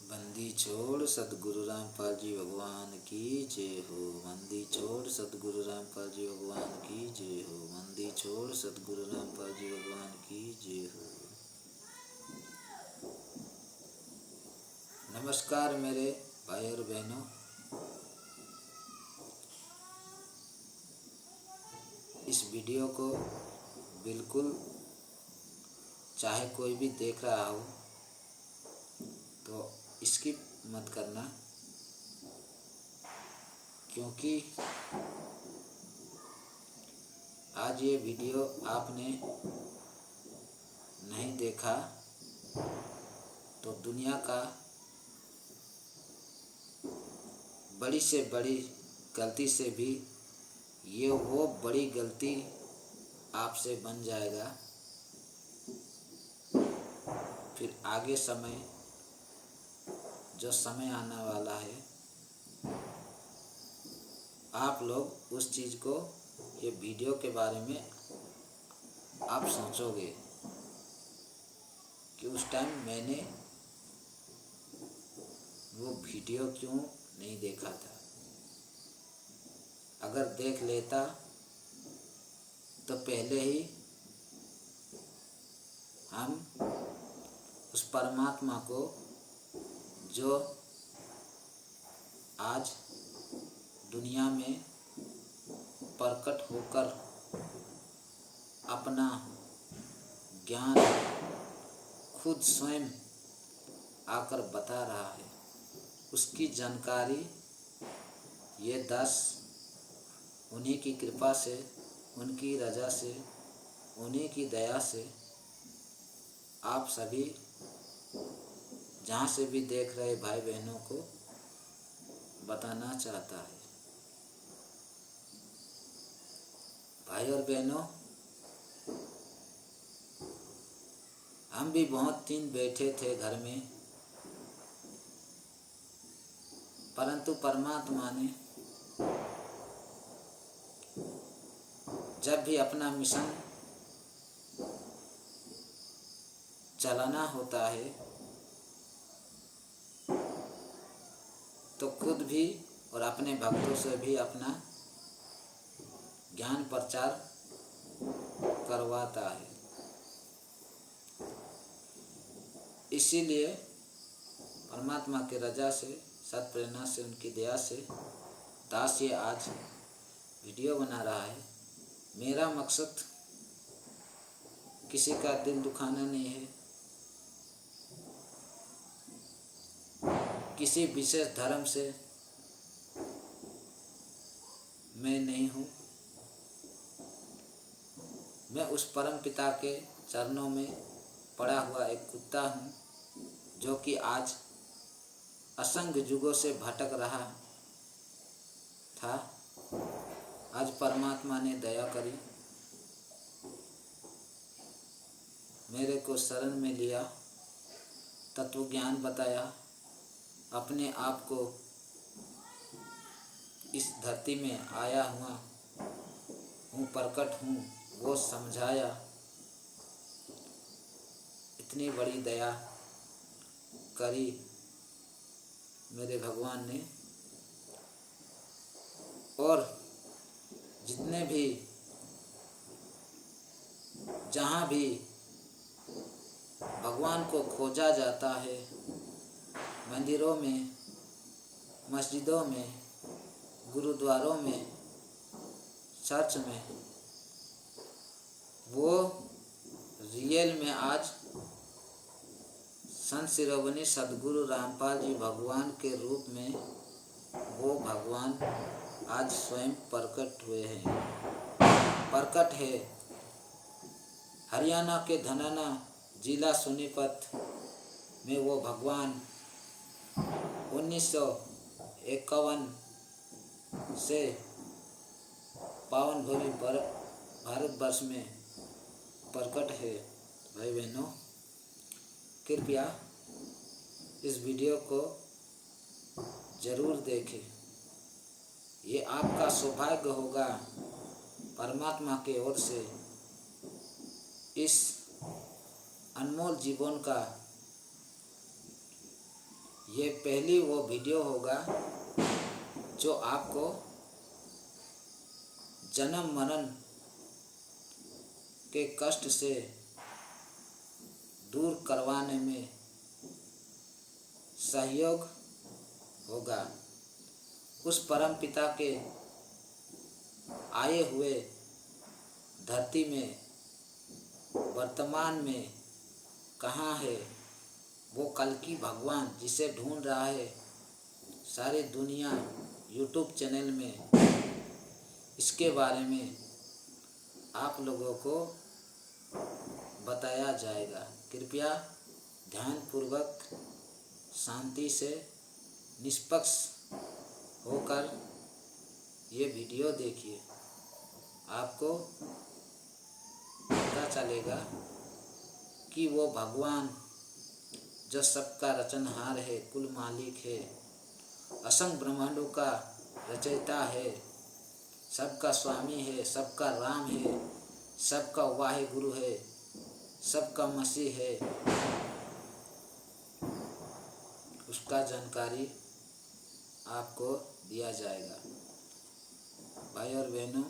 बंदी छोड़ सतगुरु रामपाल जी भगवान की जय हो। बंदी छोड़ सतगुरु रामपाल जी भगवान की जय हो। बंदी छोड़ सतगुरु रामपाल जी भगवान की जय हो। नमस्कार मेरे भाई और बहनों, इस वीडियो को बिल्कुल चाहे कोई भी देख रहा हो तो स्किप मत करना, क्योंकि आज ये वीडियो आपने नहीं देखा तो दुनिया का बड़ी से बड़ी गलती से भी ये वो बड़ी गलती आपसे बन जाएगा। फिर आगे जो समय आने वाला है, आप लोग उस चीज़ को, ये वीडियो के बारे में आप सोचोगे कि उस टाइम मैंने वो वीडियो क्यों नहीं देखा था। अगर देख लेता तो पहले ही हम उस परमात्मा को, जो आज दुनिया में प्रकट होकर अपना ज्ञान खुद स्वयं आकर बता रहा है, उसकी जानकारी ये 10 उन्हीं की कृपा से, उनकी रजा से, उन्हीं की दया से आप सभी जहाँ से भी देख रहे भाई बहनों को बताना चाहता है। भाई और बहनों, हम भी बहुत दिन बैठे थे घर में, परंतु परमात्मा ने जब भी अपना मिशन चलाना होता है तो खुद भी और अपने भक्तों से भी अपना ज्ञान प्रचार करवाता है। इसीलिए परमात्मा के रजा से, सत प्रेरणा से, उनकी दया से दास ये आज वीडियो बना रहा है। मेरा मकसद किसी का दिल दुखाना नहीं है, किसी विशेष धर्म से मैं नहीं हूँ। मैं उस परम पिता के चरणों में पड़ा हुआ एक कुत्ता हूँ, जो कि आज असंख्य युगों से भटक रहा था। आज परमात्मा ने दया करी, मेरे को शरण में लिया, तत्व ज्ञान बताया, अपने आप को इस धरती में आया हुआ हूँ, प्रकट हूँ, वो समझाया। इतनी बड़ी दया करी मेरे भगवान ने। और जितने भी, जहाँ भी भगवान को खोजा जाता है, मंदिरों में, मस्जिदों में, गुरुद्वारों में, चर्च में, वो रियल में आज संत शिरोमणि सद्गुरु रामपाल जी भगवान के रूप में वो भगवान आज स्वयं प्रकट हुए हैं। प्रकट है हरियाणा के धनाना जिला सोनीपत में। वो भगवान 1951 से पावन भूमि पर भारतवर्ष में प्रकट है। भाई बहनों, कृपया इस वीडियो को जरूर देखें। ये आपका सौभाग्य होगा परमात्मा की ओर से इस अनमोल जीवन का ये पहली वो वीडियो होगा जो आपको जन्म मरण के कष्ट से दूर करवाने में सहयोग होगा। उस परम पिता के आए हुए धरती में वर्तमान में कहाँ है वो कल्कि भगवान जिसे ढूंढ रहा है सारी दुनिया यूट्यूब चैनल में, इसके बारे में आप लोगों को बताया जाएगा। कृपया ध्यानपूर्वक शांति से निष्पक्ष होकर ये वीडियो देखिए। आपको पता चलेगा कि वो भगवान जो सबका रचनहार है, कुल मालिक है, असंख्य ब्रह्मांडों का रचयिता है, सबका स्वामी है, सबका राम है, सबका वाहे गुरु है, सबका मसीह है, उसका जानकारी आपको दिया जाएगा। भाई और बहनों,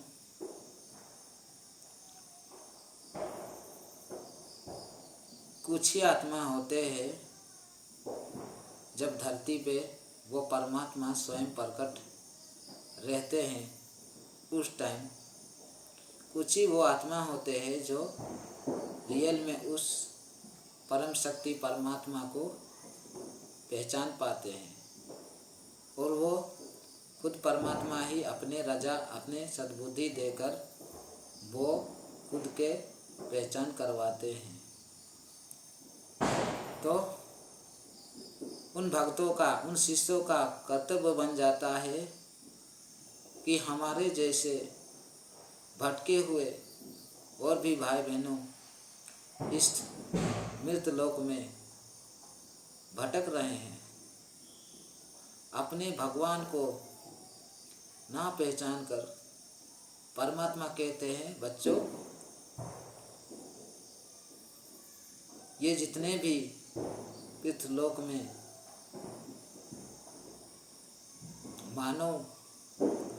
कुछ ही आत्मा होते हैं जब धरती पे वो परमात्मा स्वयं प्रकट रहते हैं, उस टाइम कुछ ही वो आत्मा होते हैं जो रियल में उस परम शक्ति परमात्मा को पहचान पाते हैं, और वो खुद परमात्मा ही अपने रजा अपने सद्बुद्धि देकर वो खुद के पहचान करवाते हैं। तो उन भक्तों का, उन शिष्यों का कर्तव्य बन जाता है कि हमारे जैसे भटके हुए और भी भाई बहनों इस मृत लोक में भटक रहे हैं, अपने भगवान को ना पहचान कर परमात्मा कहते हैं, बच्चों ये जितने भी पृथ्वीलोक में मानव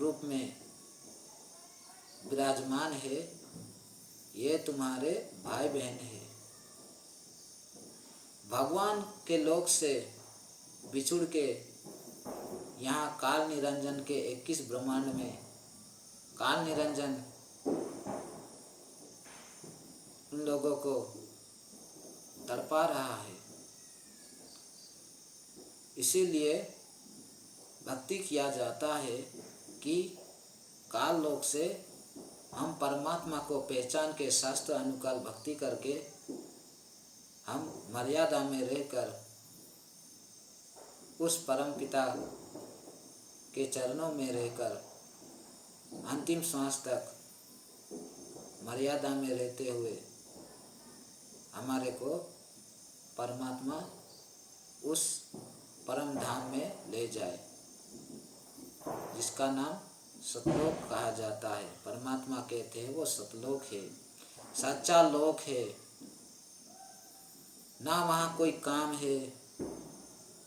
रूप में विराजमान है, ये तुम्हारे भाई बहन है। भगवान के लोक से बिछुड़ के यहाँ काल निरंजन के 21 ब्रह्मांड में काल निरंजन उन लोगों को तड़पा रहा है। इसीलिए भक्ति किया जाता है कि काल लोक से हम परमात्मा को पहचान के शास्त्र अनुकाल भक्ति करके हम मर्यादा में रहकर उस परम पिता के चरणों में रहकर अंतिम श्वास तक मर्यादा में रहते हुए हमारे को परमात्मा उस परम धाम में ले जाए, जिसका नाम सतलोक कहा जाता है। परमात्मा कहते हैं वो सतलोक है, सच्चा लोक है। ना वहाँ कोई काम है,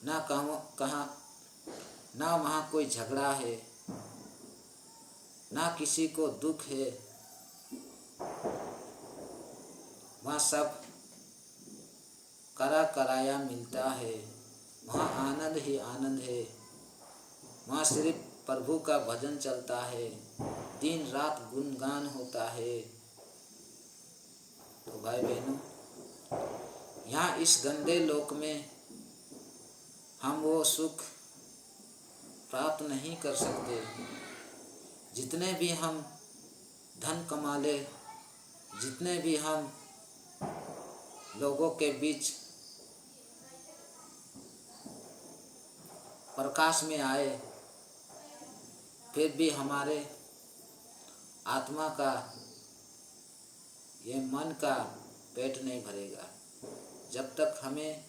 ना कहाँ ना वहाँ कोई झगड़ा है, ना किसी को दुख है। वहाँ सब करा कराया मिलता है, वहाँ आनंद ही आनंद है। वहाँ सिर्फ प्रभु का भजन चलता है, दिन रात गुणगान होता है। तो भाई बहनों, यहाँ इस गंदे लोक में हम वो सुख प्राप्त नहीं कर सकते। जितने भी हम धन कमा ले, जितने भी हम लोगों के बीच प्रकाश में आए, फिर भी हमारे आत्मा का, ये मन का पेट नहीं भरेगा। जब तक हमें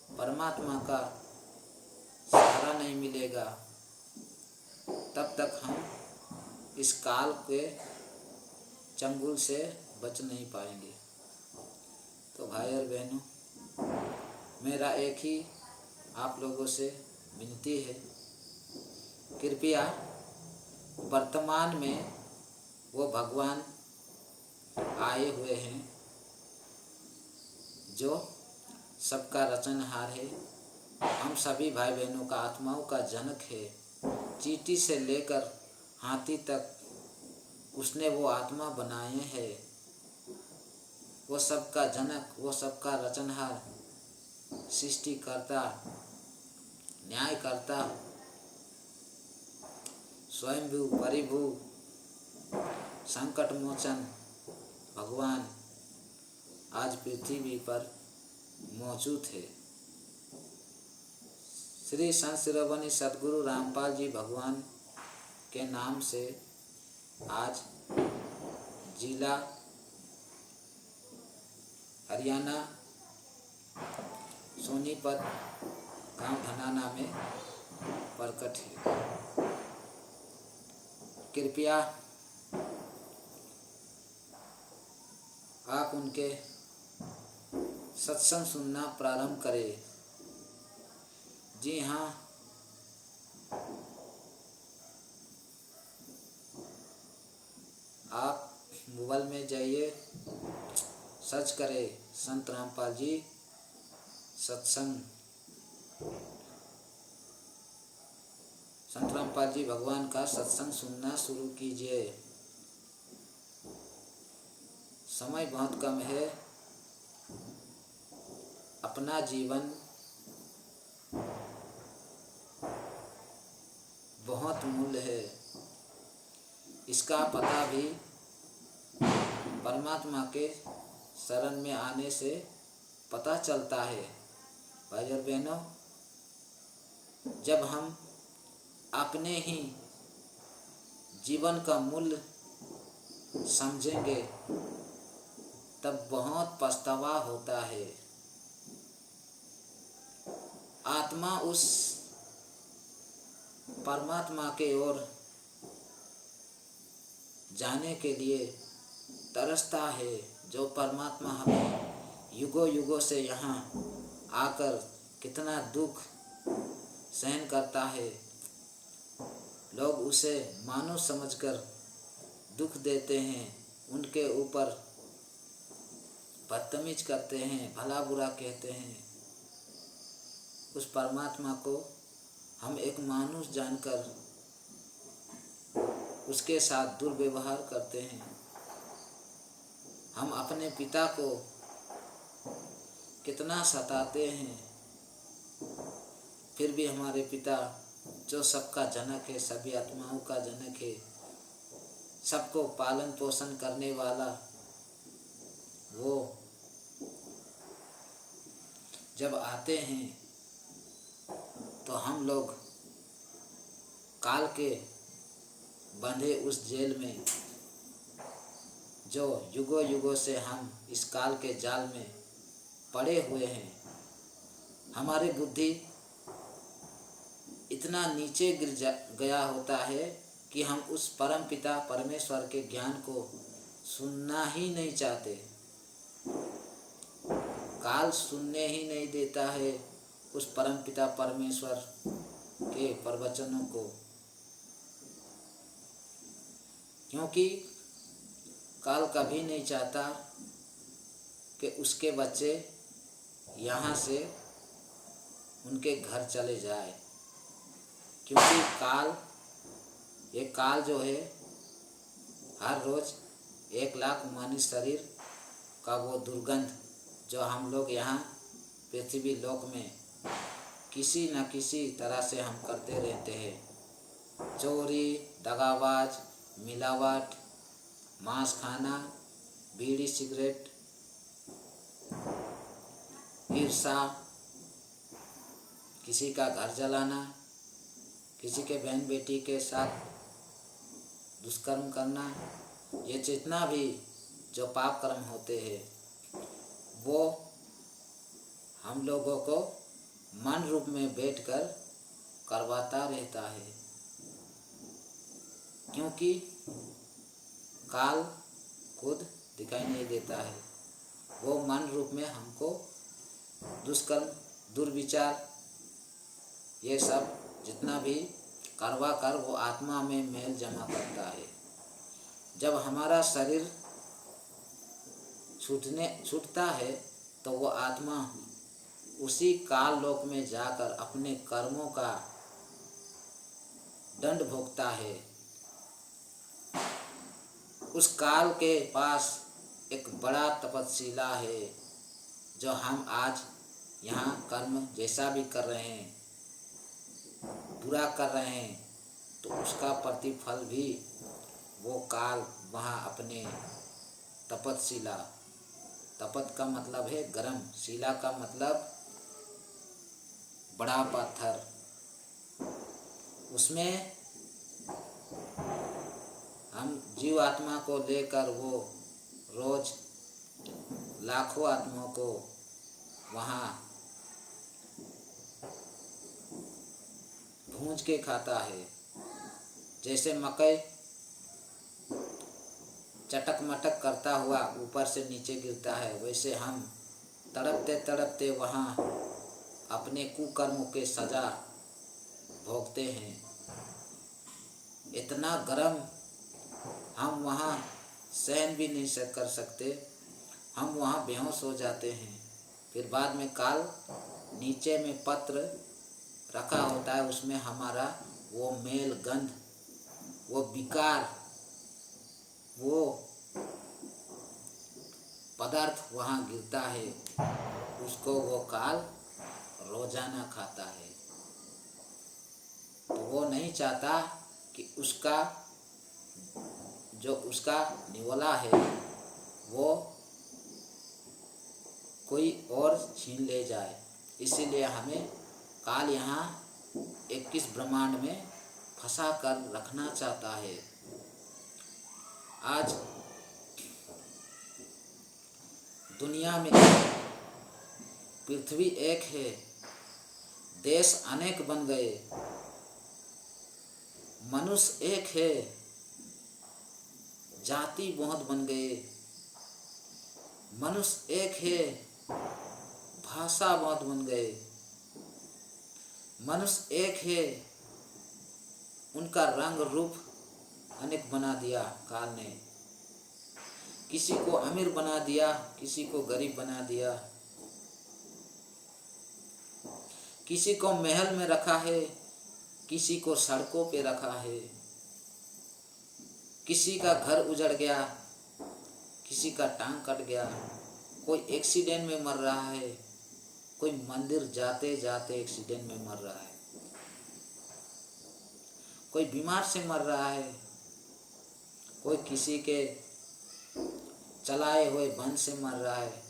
परमात्मा का सहारा नहीं मिलेगा, तब तक हम इस काल के चंगुल से बच नहीं पाएंगे। तो भाई और बहनों, मेरा एक ही आप लोगों से विनती है, कृपया वर्तमान में वो भगवान आए हुए हैं जो सबका रचनहार है, हम सभी भाई बहनों का आत्माओं का जनक है। चींटी से लेकर हाथी तक उसने वो आत्मा बनाए हैं। वो सबका जनक, वो सबका रचनहार, सृष्टिकर्ता, न्यायकर्ता, स्वयंभू, परिभू, संकट मोचन भगवान आज पृथ्वी पर मौजूद है। श्री संत शिरोमणि सद्गुरु रामपाल जी भगवान के नाम से आज जिला हरियाणा सोनीपत गांव धनाना में प्रकट है। कृपया आप उनके सत्संग सुनना प्रारंभ करें। जी हाँ, आप मोबाइल में जाइए, सर्च करें संत रामपाल जी सत्संग, संत रामपाल जी भगवान का सत्संग सुनना शुरू कीजिए। समय बहुत कम है, अपना जीवन बहुत मूल्य है। इसका पता भी परमात्मा के शरण में आने से पता चलता है। भाई और बहनों, जब हम अपने ही जीवन का मूल्य समझेंगे तब बहुत पछतावा होता है। आत्मा उस परमात्मा के ओर जाने के लिए तरसता है, जो परमात्मा हमें युगों युगों से यहाँ आकर कितना दुख सहन करता है। लोग उसे मानव समझकर दुख देते हैं, उनके ऊपर बदतमीज करते हैं, भला बुरा कहते हैं। उस परमात्मा को हम एक मानुष जानकर उसके साथ दुर्व्यवहार करते हैं। हम अपने पिता को कितना सताते हैं, फिर भी हमारे पिता जो सबका जनक है, सभी आत्माओं का जनक है, सबको पालन पोषण करने वाला, वो जब आते हैं तो हम लोग काल के बंधे उस जेल में, जो युगों युगों से हम इस काल के जाल में पड़े हुए हैं, हमारी बुद्धि इतना नीचे गया होता है कि हम उस परम पिता परमेश्वर के ज्ञान को सुनना ही नहीं चाहते। काल सुनने ही नहीं देता है उस परम पिता परमेश्वर के प्रवचनों को, क्योंकि काल कभी नहीं चाहता कि उसके बच्चे यहाँ से उनके घर चले जाए, क्योंकि ये काल जो है हर रोज़ 1 लाख मानव शरीर का वो दुर्गंध जो हम लोग यहाँ पृथ्वी लोक में किसी न किसी तरह से हम करते रहते हैं। चोरी, दगाबाज, मिलावट, मांस खाना, बीड़ी सिगरेट, ईर्षा, किसी का घर जलाना, किसी के बहन बेटी के साथ दुष्कर्म करना, ये जितना भी जो पाप कर्म होते हैं वो हम लोगों को मन रूप में बैठकर करवाता रहता है, क्योंकि काल खुद दिखाई नहीं देता है। वो मन रूप में हमको दुष्कर्म, दुर्विचार ये सब जितना भी करवा कर वो आत्मा में मेल जमा करता है। जब हमारा शरीर छूटता है तो वो आत्मा उसी काल लोक में जाकर अपने कर्मों का दंड भोगता है। उस काल के पास एक बड़ा तपस्विला है, जो हम आज यहाँ कर्म जैसा भी कर रहे हैं, बुरा कर रहे हैं, तो उसका प्रतिफल भी वो काल वहाँ अपने तपस्विला, तपत का मतलब है गरम, शिला का मतलब बड़ा पत्थर, उसमें हम जीव आत्मा को लेकर वो रोज लाखों आत्माओं को वहाँ भूंज के खाता है। जैसे मकई चटक मटक करता हुआ ऊपर से नीचे गिरता है, वैसे हम तड़पते तड़पते वहाँ अपने कुकर्मों के सजा भोगते हैं। इतना गरम हम वहाँ सहन भी नहीं कर सकते, हम वहाँ बेहोश हो जाते हैं। फिर बाद में काल नीचे में पत्र रखा होता है, उसमें हमारा वो मेल गंध, वो विकार, वो पदार्थ वहाँ गिरता है, उसको वो काल रोजाना खाता है। तो वो नहीं चाहता कि उसका जो उसका निवाला है वो कोई और छीन ले जाए। इसीलिए हमें काल यहाँ 21 ब्रह्मांड में फंसा कर रखना चाहता है। आज दुनिया में पृथ्वी एक है, देश अनेक बन गए, मनुष्य एक है, जाति बहुत बन गए, मनुष्य एक है, भाषा बहुत बन गए, मनुष्य एक है, उनका रंग रूप अनेक बना दिया काल ने। किसी को अमीर बना दिया, किसी को गरीब बना दिया, किसी को महल में रखा है, किसी को सड़कों पे रखा है, किसी का घर उजड़ गया, किसी का टांग कट गया, कोई एक्सीडेंट में मर रहा है, कोई मंदिर जाते जाते एक्सीडेंट में मर रहा है, कोई बीमार से मर रहा है, कोई किसी के चलाए हुए बन से मर रहा है।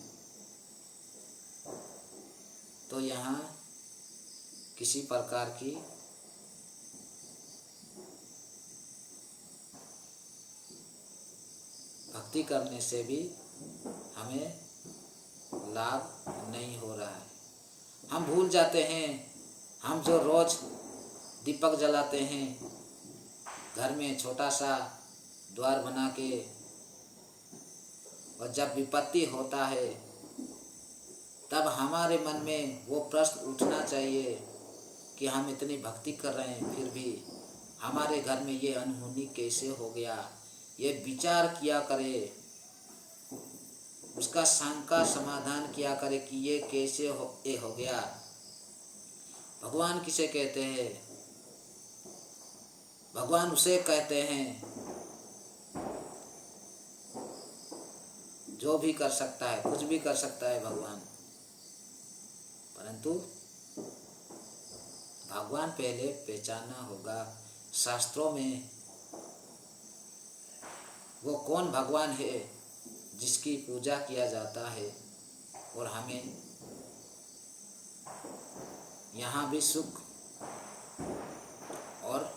तो यहाँ किसी प्रकार की भक्ति करने से भी हमें लाभ नहीं हो रहा है। हम भूल जाते हैं, हम जो रोज दीपक जलाते हैं, घर में छोटा सा द्वार बना के, और जब विपत्ति होता है तब हमारे मन में वो प्रश्न उठना चाहिए कि हम इतनी भक्ति कर रहे हैं, फिर भी हमारे घर में ये अनहोनी कैसे हो गया। ये विचार किया करे, उसका शंका समाधान किया करे कि ये कैसे हो गया। भगवान किसे कहते हैं? भगवान उसे कहते हैं जो भी कर सकता है, कुछ भी कर सकता है भगवान। परंतु भगवान पहले पहचानना होगा। शास्त्रों में वो कौन भगवान है जिसकी पूजा किया जाता है, और हमें यहाँ भी सुख और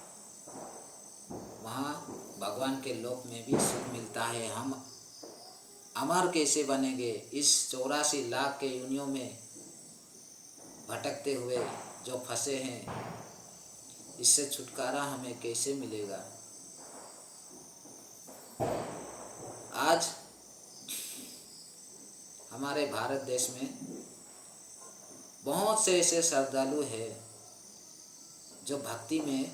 वहाँ भगवान के लोक में भी सुख मिलता है। हम अमर कैसे बनेंगे? इस 84 लाख के योनियों में भटकते हुए जो फंसे हैं, इससे छुटकारा हमें कैसे मिलेगा? आज हमारे भारत देश में बहुत से ऐसे श्रद्धालु हैं जो भक्ति में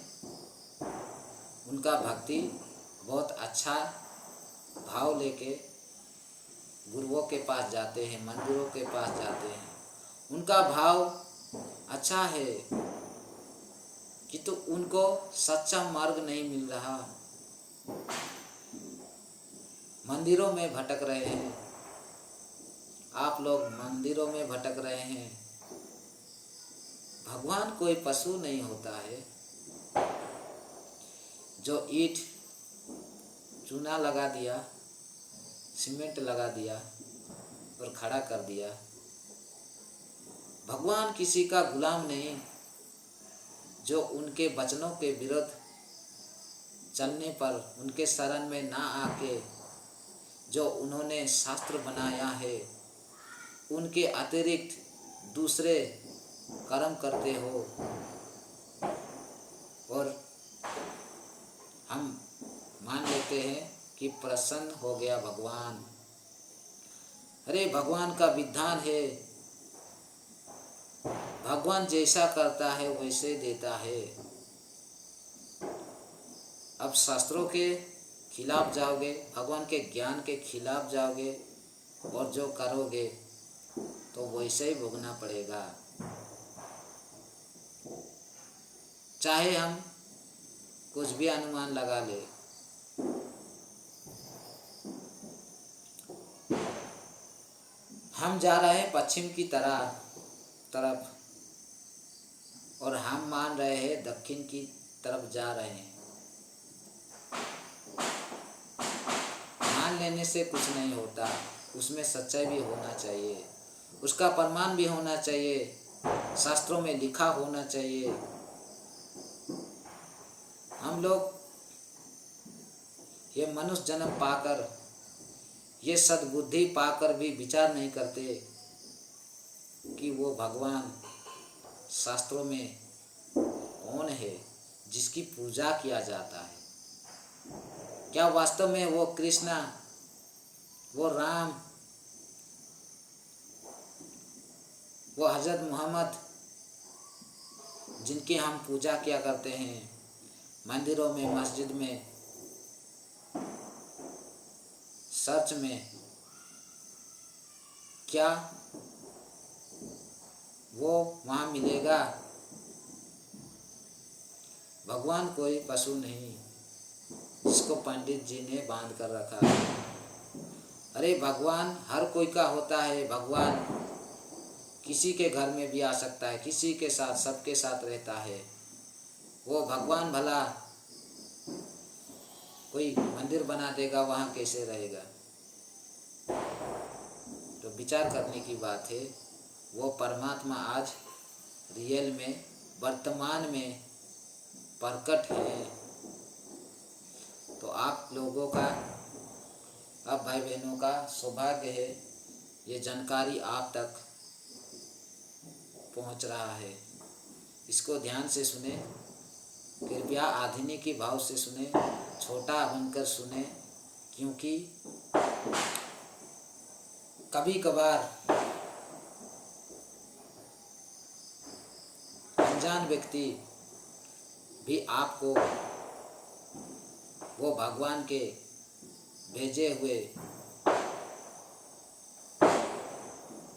उनका भक्ति बहुत अच्छा भाव लेके गुरुओं के पास जाते हैं, मंदिरों के पास जाते हैं, उनका भाव अच्छा है कि तो उनको सच्चा मार्ग नहीं मिल रहा, मंदिरों में भटक रहे हैं। आप लोग मंदिरों में भटक रहे हैं। भगवान कोई पशु नहीं होता है जो ईंट चूना लगा दिया, सीमेंट लगा दिया और खड़ा कर दिया। भगवान किसी का गुलाम नहीं जो उनके वचनों के विरुद्ध चलने पर उनके शरण में ना आके जो उन्होंने शास्त्र बनाया है उनके अतिरिक्त दूसरे कर्म करते हो। और हम मान लेते हैं कि प्रसन्न हो गया भगवान। अरे भगवान का विधान है, भगवान जैसा करता है वैसे देता है। अब शास्त्रों के खिलाफ जाओगे, भगवान के ज्ञान के खिलाफ जाओगे और जो करोगे तो वैसे ही भोगना पड़ेगा। चाहे हम कुछ भी अनुमान लगा ले, हम जा रहे हैं पश्चिम की तरफ और हम मान रहे हैं दक्षिण की तरफ जा रहे हैं। मान लेने से कुछ नहीं होता, उसमें सच्चाई भी होना चाहिए, उसका प्रमाण भी होना चाहिए, शास्त्रों में लिखा होना चाहिए। हम लोग ये मनुष्य जन्म पाकर, ये सद्बुद्धि पाकर भी विचार नहीं करते कि वो भगवान शास्त्रों में कौन है जिसकी पूजा किया जाता है। क्या वास्तव में वो कृष्णा, वो राम, वो हजरत मोहम्मद जिनकी हम पूजा किया करते हैं मंदिरों में, मस्जिद में, चर्च में, क्या वो वहाँ मिलेगा? भगवान कोई पशु नहीं जिसको पंडित जी ने बांध कर रखा है। अरे भगवान हर कोई का होता है। भगवान किसी के घर में भी आ सकता है, किसी के साथ, सबके साथ रहता है। वो भगवान भला कोई मंदिर बना देगा, वहाँ कैसे रहेगा? तो विचार करने की बात है। वो परमात्मा आज रियल में, वर्तमान में प्रकट है। तो आप लोगों का, आप भाई बहनों का सौभाग्य है ये जानकारी आप तक पहुंच रहा है। इसको ध्यान से सुने, कृपया आधुनिक भाव से सुने, छोटा बनकर सुने, क्योंकि कभी कभार अनजान व्यक्ति भी आपको वो भगवान के भेजे हुए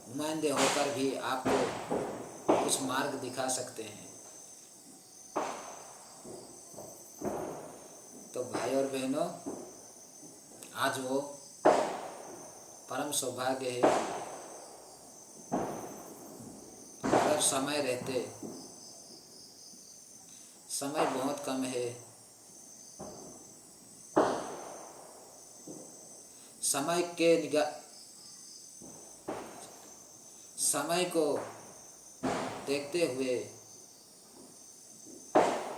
नुमाइंदे होकर भी आपको कुछ मार्ग दिखा सकते हैं। तो भाई और बहनों, आज वो परम सौभाग्य है। अगर समय रहते, समय बहुत कम है, समय को देखते हुए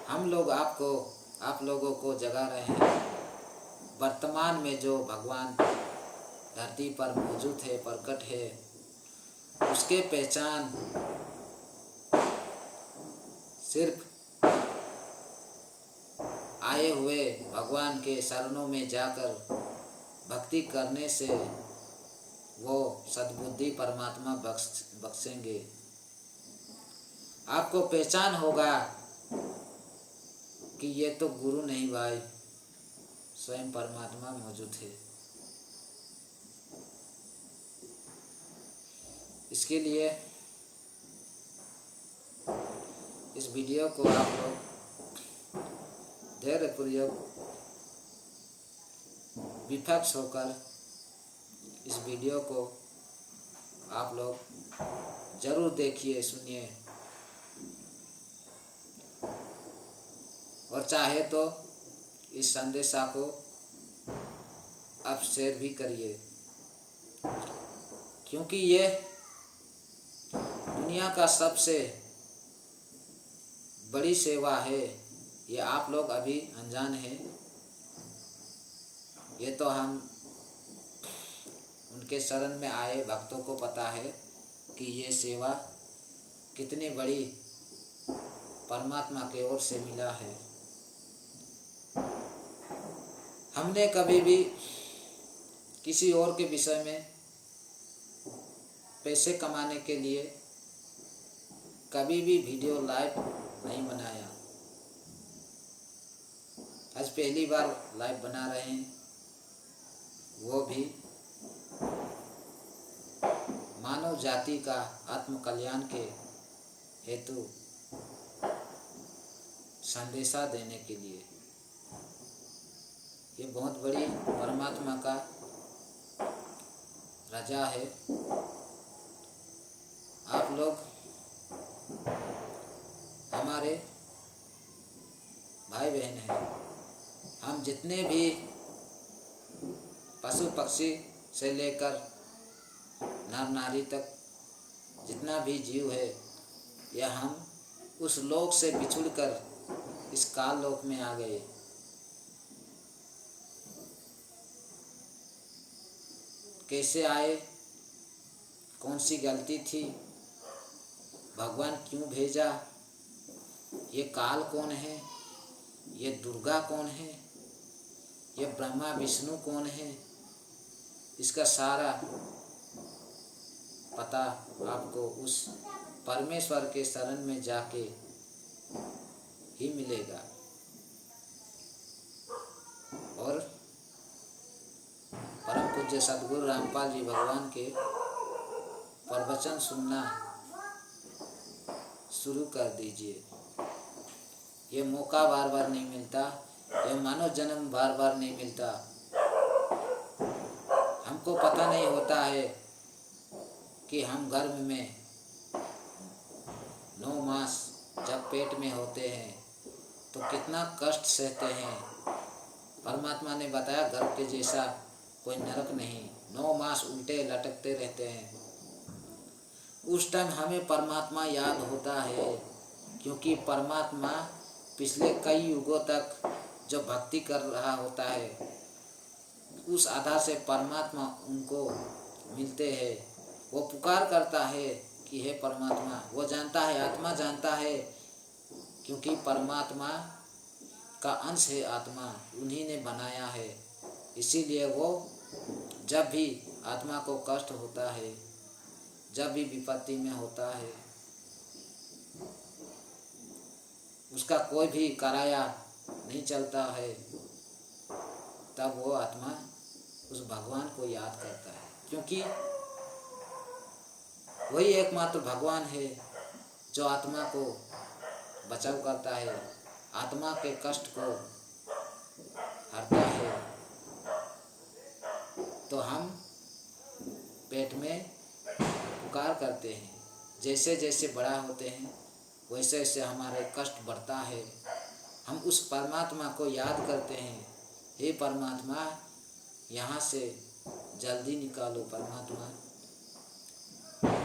हम लोग आप लोगों को जगा रहे हैं। वर्तमान में जो भगवान धरती पर मौजूद है, प्रकट है, उसके पहचान सिर्फ आए हुए भगवान के शरणों में जाकर भक्ति करने से वो सद्बुद्धि परमात्मा बख्शेंगे। आपको पहचान होगा कि ये तो गुरु नहीं भाई, स्वयं परमात्मा मौजूद है। इसके लिए इस वीडियो को आप लोग धैर्यपूर्वक विपक्ष होकर इस वीडियो को आप लोग जरूर देखिए, सुनिए, और चाहे तो इस संदेशा को आप शेयर भी करिए, क्योंकि ये दुनिया का सबसे बड़ी सेवा है। ये आप लोग अभी अनजान हैं, ये तो हम उनके शरण में आए भक्तों को पता है कि ये सेवा कितनी बड़ी परमात्मा की ओर से मिला है। हमने कभी भी किसी और के विषय में पैसे कमाने के लिए कभी भी वीडियो लाइव नहीं बनाया। आज पहली बार लाइव बना रहे हैं, वो भी मानव जाति का आत्म कल्याण के हेतु संदेशा देने के लिए। ये बहुत बड़ी परमात्मा का रजा है। आप लोग हमारे भाई बहन हैं। हम जितने भी पशु पक्षी से लेकर नर नारी तक जितना भी जीव है, यह हम उस लोक से बिछुड़कर इस काल लोक में आ गए। कैसे आए, कौन सी गलती थी, भगवान क्यों भेजा, ये काल कौन है, ये दुर्गा कौन है, ये ब्रह्मा विष्णु कौन है, इसका सारा पता आपको उस परमेश्वर के शरण में जाके ही मिलेगा। और परम पूज्य सद्गुरु रामपाल जी भगवान के प्रवचन सुनना शुरू कर दीजिए। ये मौका बार बार नहीं मिलता, ये मानव जन्म बार बार नहीं मिलता। हमको पता नहीं होता है कि हम गर्भ में 9 मास जब पेट में होते हैं तो कितना कष्ट सहते हैं। परमात्मा ने बताया गर्भ के जैसा कोई नरक नहीं, 9 मास उल्टे लटकते रहते हैं। उस टाइम हमें परमात्मा याद होता है, क्योंकि परमात्मा पिछले कई युगों तक जो भक्ति कर रहा होता है, उस आधार से परमात्मा उनको मिलते हैं। वो पुकार करता है कि हे परमात्मा, वो जानता है, आत्मा जानता है, क्योंकि परमात्मा का अंश है आत्मा, उन्हीं ने बनाया है। इसीलिए वो जब भी आत्मा को कष्ट होता है, जब भी विपत्ति में होता है, उसका कोई भी कराया नहीं चलता है, तब वो आत्मा उस भगवान को याद करता है, क्योंकि वही एकमात्र भगवान है जो आत्मा को बचाव करता है, आत्मा के कष्ट को हरता है। तो हम पेट में पुकार करते हैं, जैसे जैसे बड़ा होते हैं वैसे वैसे हमारे कष्ट बढ़ता है। हम उस परमात्मा को याद करते हैं, हे परमात्मा यहाँ से जल्दी निकालो परमात्मा।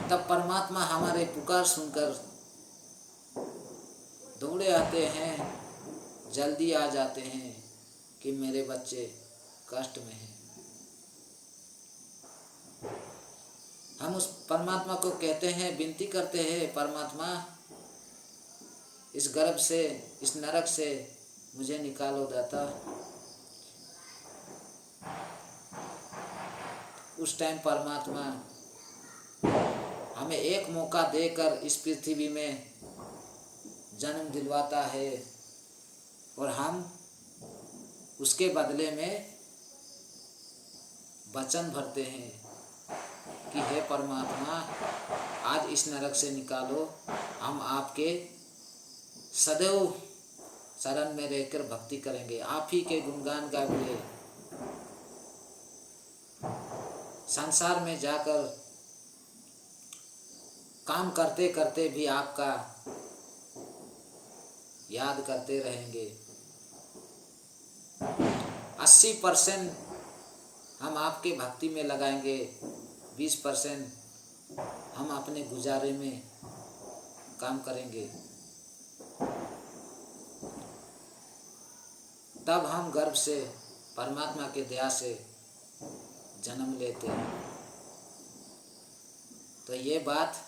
तब परमात्मा हमारे पुकार सुनकर दौड़े आते हैं, जल्दी आ जाते हैं कि मेरे बच्चे कष्ट में हैं। हम उस परमात्मा को कहते हैं, विनती करते हैं, परमात्मा इस गर्भ से, इस नरक से मुझे निकालो दाता। उस टाइम परमात्मा हमें एक मौका देकर इस पृथ्वी में जन्म दिलवाता है। और हम उसके बदले में वचन भरते हैं कि हे परमात्मा, आज इस नरक से निकालो, हम आपके सदैव शरण में रहकर भक्ति करेंगे, आप ही के गुणगान गाएंगे, संसार में जाकर काम करते करते भी आपका याद करते रहेंगे। 80% हम आपके भक्ति में लगाएंगे, 20% हम अपने गुजारे में काम करेंगे। तब हम गर्व से परमात्मा के दया से जन्म लेते हैं। तो ये बात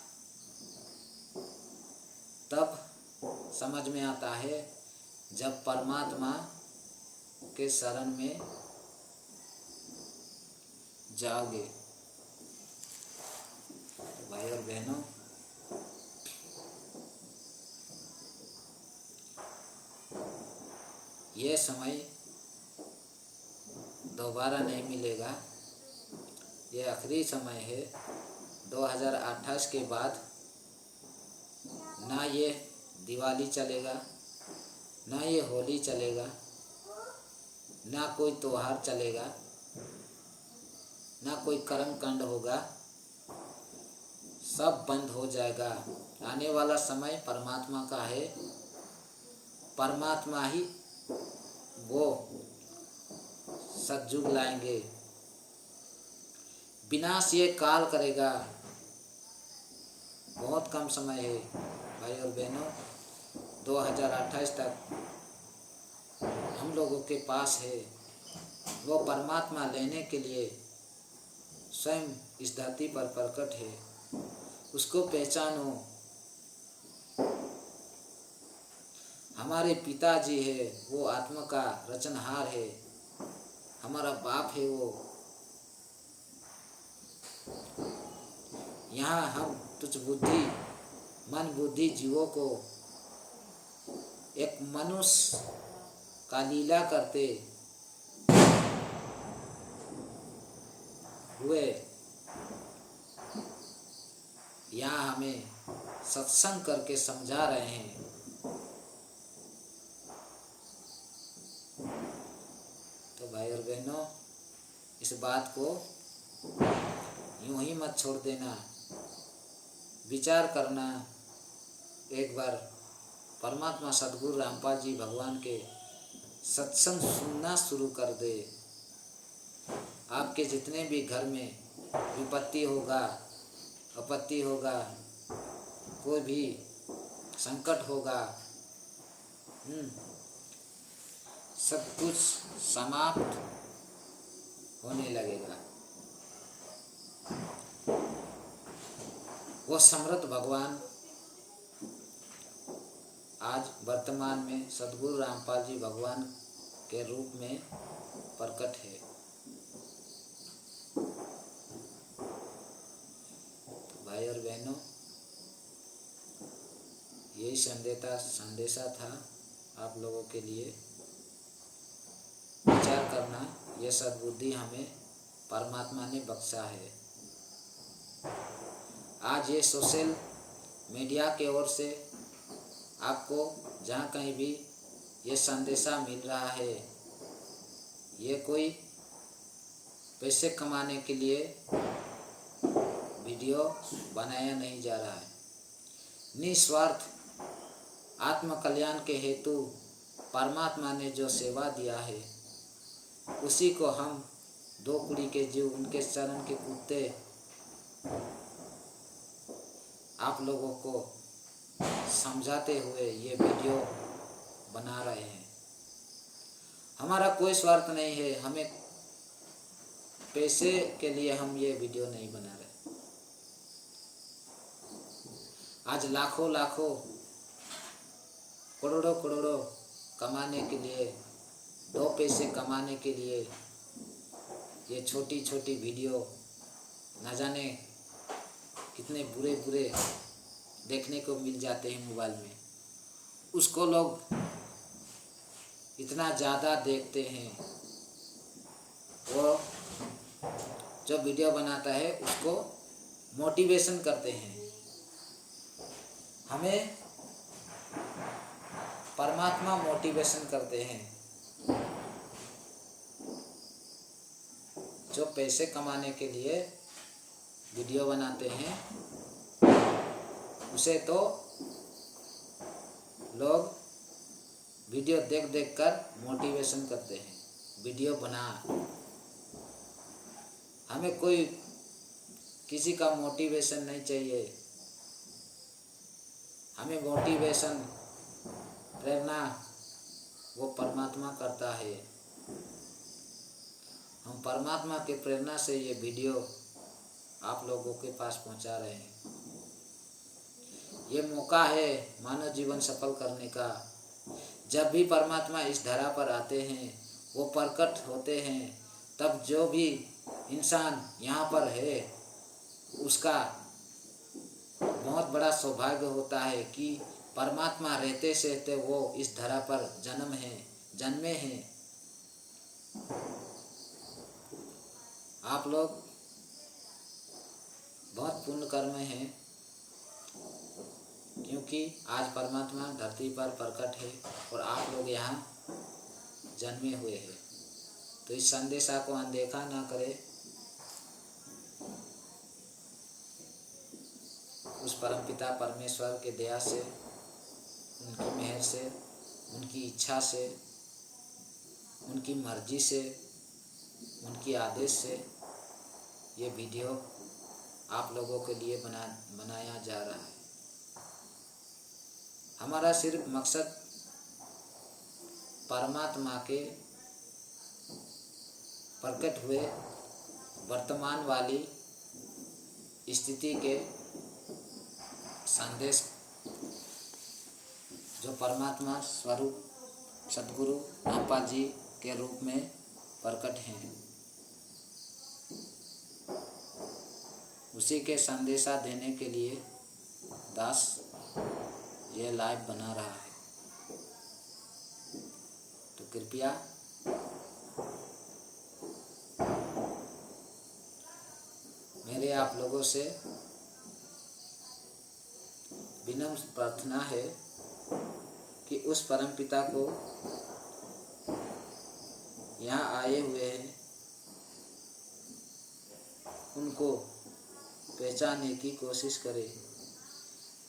तब समझ में आता है जब परमात्मा के शरण में जाओगे। भाई और बहनों, ये समय दोबारा नहीं मिलेगा, ये आखिरी समय है। 2028 के बाद ना ये दिवाली चलेगा, ना ये होली चलेगा, ना कोई त्योहार चलेगा, ना कोई कर्मकांड होगा, सब बंद हो जाएगा। आने वाला समय परमात्मा का है, परमात्मा ही वो सतयुग लाएंगे, विनाश ये काल करेगा। बहुत कम समय है भाई और बहनों, 2028 तक हम लोगों के पास है। वो परमात्मा लेने के लिए स्वयं इस धरती पर प्रकट है, उसको पहचानो। हमारे पिताजी है, वो आत्मा का रचनहार है, हमारा बाप है वो। यहाँ हम तुच्छ बुद्धि मन बुद्धि जीवों को एक मनुष्य का लीला करते हुए यहाँ हमें सत्संग करके समझा रहे हैं। तो भाई और बहनों, इस बात को यूं ही मत छोड़ देना, विचार करना। एक बार परमात्मा सद्गुरु रामपाल जी भगवान के सत्संग सुनना शुरू कर दे। आपके जितने भी घर में विपत्ति होगा, आपत्ति होगा, कोई भी संकट होगा, सब कुछ समाप्त होने लगेगा। वो समर्थ भगवान आज वर्तमान में सद्गुरु रामपाल जी भगवान के रूप में प्रकट है। तो भाई और बहनों, यही संदेशा था आप लोगों के लिए। विचार करना, यह सद्बुद्धि हमें परमात्मा ने बख्शा है। आज ये सोशल मीडिया के ओर से आपको जहाँ कहीं भी ये संदेशा मिल रहा है, ये कोई पैसे कमाने के लिए वीडियो बनाया नहीं जा रहा है। निस्वार्थ आत्म कल्याण के हेतु परमात्मा ने जो सेवा दिया है, उसी को हम दो कुड़ी के जीव, उनके चरण के कुत्ते आप लोगों को समझाते हुए ये वीडियो बना रहे हैं। हमारा कोई स्वार्थ नहीं है, हमें पैसे के लिए हम ये वीडियो नहीं बना रहे। आज लाखों लाखों करोड़ों करोड़ों कमाने के लिए, दो पैसे कमाने के लिए ये छोटी छोटी वीडियो न जाने कितने बुरे बुरे देखने को मिल जाते हैं मोबाइल में। उसको लोग इतना ज़्यादा देखते हैं, वो जो वीडियो बनाता है उसको मोटिवेशन करते हैं। हमें परमात्मा मोटिवेशन करते हैं। जो पैसे कमाने के लिए वीडियो बनाते हैं उसे तो लोग वीडियो देख देख कर मोटिवेशन करते हैं, वीडियो बना। हमें कोई किसी का मोटिवेशन नहीं चाहिए। हमें मोटिवेशन, प्रेरणा वो परमात्मा करता है। हम परमात्मा के प्रेरणा से ये वीडियो आप लोगों के पास पहुंचा रहे हैं। ये मौका है मानव जीवन सफल करने का। जब भी परमात्मा इस धरा पर आते हैं, वो प्रकट होते हैं, तब जो भी इंसान यहाँ पर है उसका बहुत बड़ा सौभाग्य होता है कि परमात्मा रहते सहते वो इस धरा पर जन्मे हैं। आप लोग बहुत पुण्य कर्म हैं, क्योंकि आज परमात्मा धरती पर प्रकट है और आप लोग यहाँ जन्मे हुए हैं। तो इस संदेशा को अनदेखा ना करें। उस परमपिता परमेश्वर के दया से, उनकी मेहर से, उनकी इच्छा से, उनकी मर्जी से, उनकी आदेश से ये वीडियो आप लोगों के लिए बनाया जा रहा है। हमारा सिर्फ मकसद परमात्मा के प्रकट हुए वर्तमान वाली स्थिति के संदेश, जो परमात्मा स्वरूप सद्गुरु रामपाल जी के रूप में प्रकट हैं, उसी के संदेशा देने के लिए दास ये लाइव बना रहा है। तो कृपया मेरे आप लोगों से विनम्र प्रार्थना है कि उस परमपिता को यहाँ आए हुए हैं उनको पहचानने की कोशिश करें।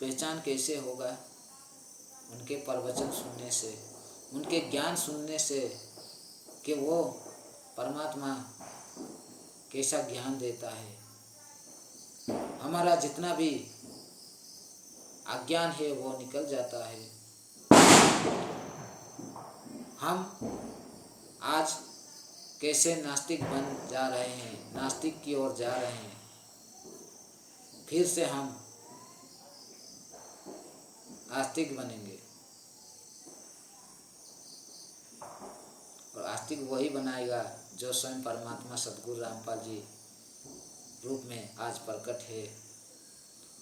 पहचान कैसे होगा? उनके प्रवचन सुनने से, उनके ज्ञान सुनने से कि वो परमात्मा कैसा ज्ञान देता है। हमारा जितना भी अज्ञान है वो निकल जाता है। हम आज कैसे नास्तिक बन जा रहे हैं, नास्तिक की ओर जा रहे हैं। फिर से हम आस्तिक बनेंगे और आस्तिक वही बनाएगा जो स्वयं परमात्मा सद्गुरु रामपाल जी रूप में आज प्रकट है।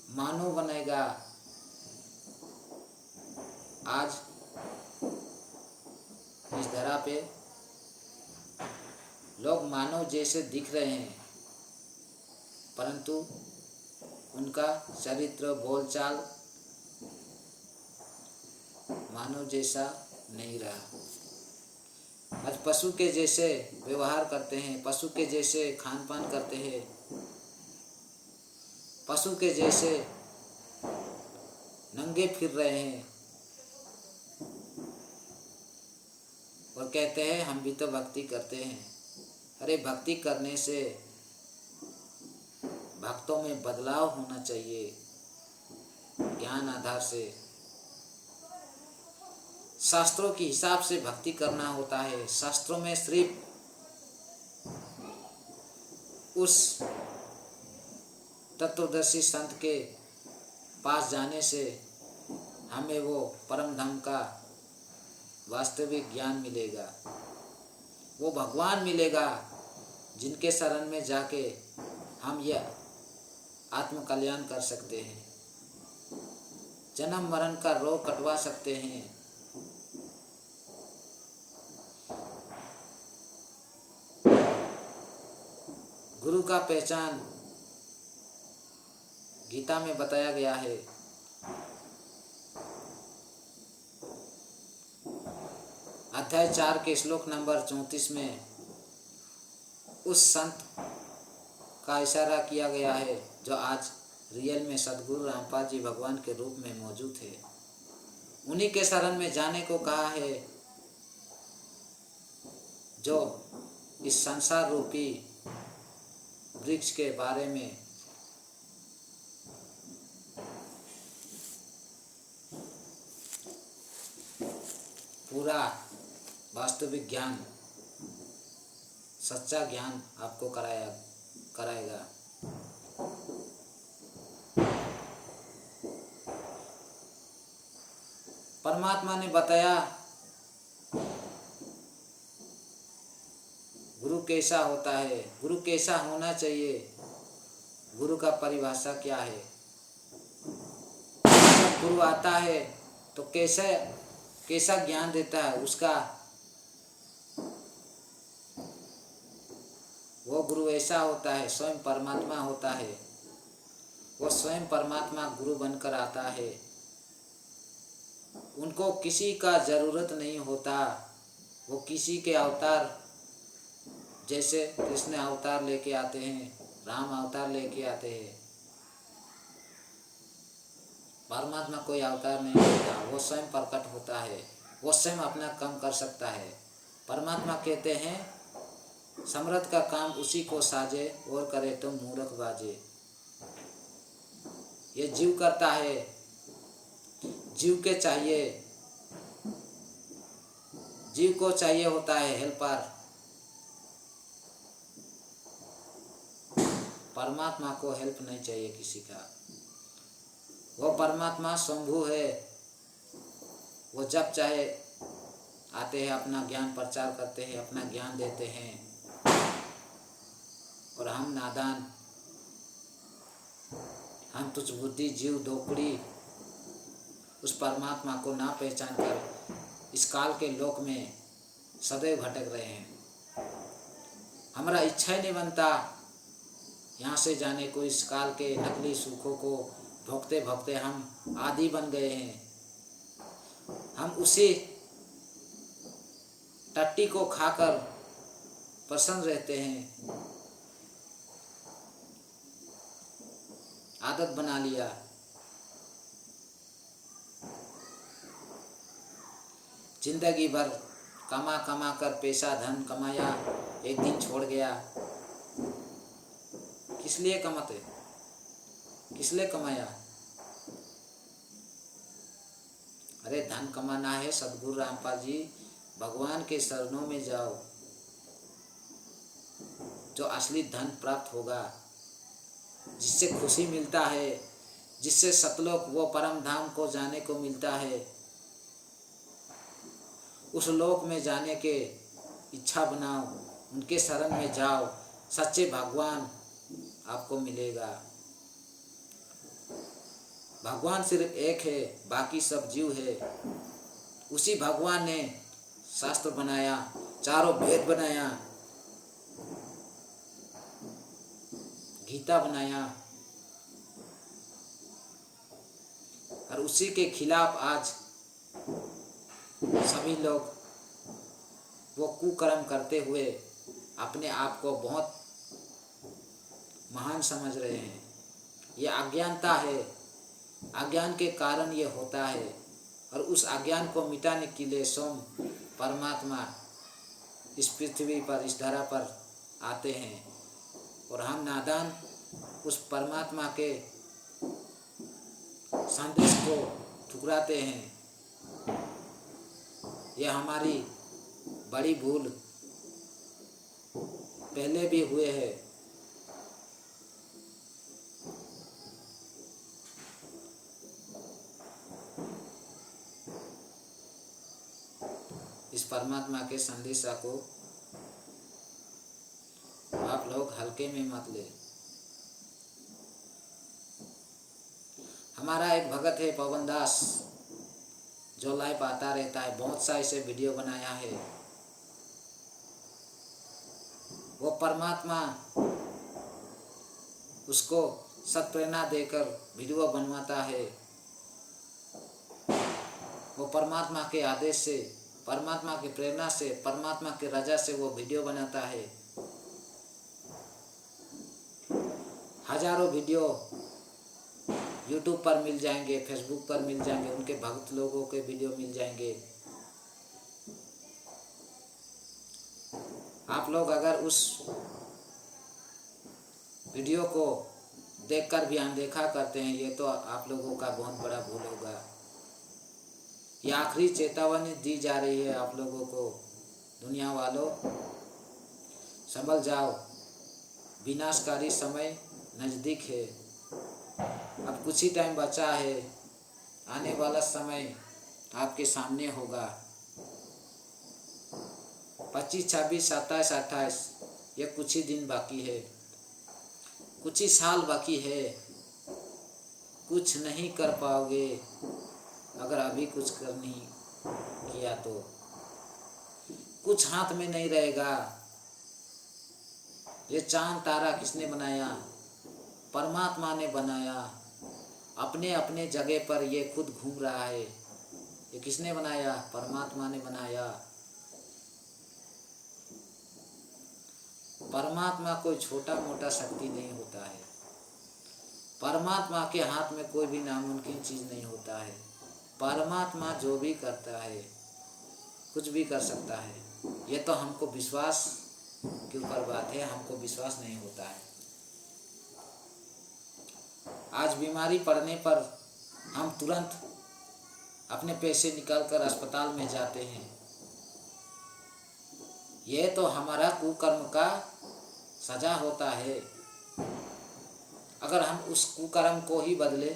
मानव बनेगा। आज इस धरा पे लोग मानव जैसे दिख रहे हैं, परंतु उनका चरित्र बोलचाल मानव जैसा नहीं रहा। आज पशु के जैसे व्यवहार करते हैं, पशु के जैसे खान पान करते हैं, पशु के जैसे नंगे फिर रहे हैं और कहते हैं हम भी तो भक्ति करते हैं। अरे भक्ति करने से भक्तों में बदलाव होना चाहिए, ज्ञान आधार से। शास्त्रों के हिसाब से भक्ति करना होता है। शास्त्रों में सिर्फ उस तत्वदर्शी संत के पास जाने से हमें वो परम धाम का वास्तविक ज्ञान मिलेगा, वो भगवान मिलेगा जिनके शरण में जाके हम यह आत्म कल्याण कर सकते हैं, जन्म मरण का रोग कटवा सकते हैं। गुरु का पहचान गीता में बताया गया है। अध्याय 4 के श्लोक नंबर 34 में उस संत का इशारा किया गया है जो आज रियल में सद्गुरु रामपाल जी भगवान के रूप में मौजूद है। उन्हीं के शरण में जाने को कहा है जो इस संसार रूपी वृक्ष के बारे में पूरा वास्तविक ज्ञान, सच्चा ज्ञान आपको कराएगा। परमात्मा ने बताया गुरु कैसा होता है, गुरु कैसा होना चाहिए, गुरु का परिभाषा क्या है। जब गुरु आता है तो कैसा ज्ञान देता है, उसका वो गुरु ऐसा होता है, स्वयं परमात्मा होता है। वो स्वयं परमात्मा गुरु बनकर आता है। उनको किसी का जरूरत नहीं होता। वो किसी के अवतार, जैसे कृष्ण अवतार लेके आते हैं, राम अवतार लेके आते हैं, परमात्मा कोई अवतार नहीं होता। वो स्वयं प्रकट होता है। वो स्वयं अपना काम कर सकता है। परमात्मा कहते हैं समर्थ का काम उसी को साजे, और करे तो मूर्ख बाजे। ये जीव करता है। जीव को चाहिए होता है हेल्पर। परमात्मा को हेल्प नहीं चाहिए किसी का। वो परमात्मा शंभु है। वो जब चाहे आते हैं, अपना ज्ञान प्रचार करते हैं, अपना ज्ञान देते हैं, और हम नादान, हम तुच्छ बुद्धि जीव दोकड़ी उस परमात्मा को ना पहचान कर इस काल के लोक में सदैव भटक रहे हैं। हमारा इच्छा ही नहीं बनता यहाँ से जाने को। इस काल के नकली सुखों को भोगते भोगते हम आदी बन गए हैं। हम उसी टट्टी को खाकर प्रसन्न रहते हैं। आदत बना लिया। जिंदगी भर कमा कर पैसा धन कमाया, एक दिन छोड़ गया। किस लिए कमाते, किस लिए कमाया? अरे धन कमाना है, सद्गुरु रामपाल जी भगवान के शरणों में जाओ, जो असली धन प्राप्त होगा, जिससे खुशी मिलता है, जिससे सतलोक वो परम धाम को जाने को मिलता है। उस लोक में जाने के इच्छा बनाओ, उनके शरण में जाओ। सच्चे भगवान आपको मिलेगा। भगवान सिर्फ एक है, बाकी सब जीव है। उसी भगवान ने शास्त्र बनाया, चारों वेद बनाया, गीता बनाया, और उसी के खिलाफ आज सभी लोग वो कुकर्म करते हुए अपने आप को बहुत महान समझ रहे हैं। ये अज्ञानता है। अज्ञान के कारण ये होता है, और उस अज्ञान को मिटाने के लिए स्वयं परमात्मा इस पृथ्वी पर, इस धरा पर आते हैं, और हम नादान उस परमात्मा के संदेश को ठुकराते हैं। यह हमारी बड़ी भूल पहले भी हुए है। इस परमात्मा के संदेशा को आप लोग हल्के में मत ले। हमारा एक भगत है पवन दास, जो लाइव आता रहता है, बहुत सा ऐसे वीडियो बनाया है। वो परमात्मा उसको सत्प्रेरणा देकर वीडियो बनवाता है। वो परमात्मा के आदेश से, परमात्मा की प्रेरणा से, परमात्मा की रजा से वो वीडियो बनाता है। हजारों वीडियो यूट्यूब पर मिल जाएंगे, फेसबुक पर मिल जाएंगे, उनके भक्त लोगों के वीडियो मिल जाएंगे। आप लोग अगर उस वीडियो को देखकर भी अनदेखा करते हैं, ये तो आप लोगों का बहुत बड़ा भूल होगा। ये आखिरी चेतावनी दी जा रही है आप लोगों को, दुनिया वालों, संभल जाओ, विनाशकारी समय नज़दीक है। अब कुछ ही टाइम बचा है, आने वाला समय आपके सामने होगा। 25, 26, 27, 28 ये कुछ ही दिन बाकी है, कुछ ही साल बाकी है। कुछ नहीं कर पाओगे अगर अभी कुछ कर नहीं किया तो। कुछ हाथ में नहीं रहेगा। ये चांद तारा किसने बनाया? परमात्मा ने बनाया। अपने अपने जगह पर ये खुद घूम रहा है। ये किसने बनाया? परमात्मा ने बनाया। परमात्मा कोई छोटा मोटा शक्ति नहीं होता है। परमात्मा के हाथ में कोई भी नामुमकिन चीज़ नहीं होता है। परमात्मा जो भी करता है, कुछ भी कर सकता है। ये तो हमको विश्वास के ऊपर बात है, हमको विश्वास नहीं होता है। आज बीमारी पड़ने पर हम तुरंत अपने पैसे निकालकर अस्पताल में जाते हैं। ये तो हमारा कुकर्म का सजा होता है। अगर हम उस कुकर्म को ही बदले,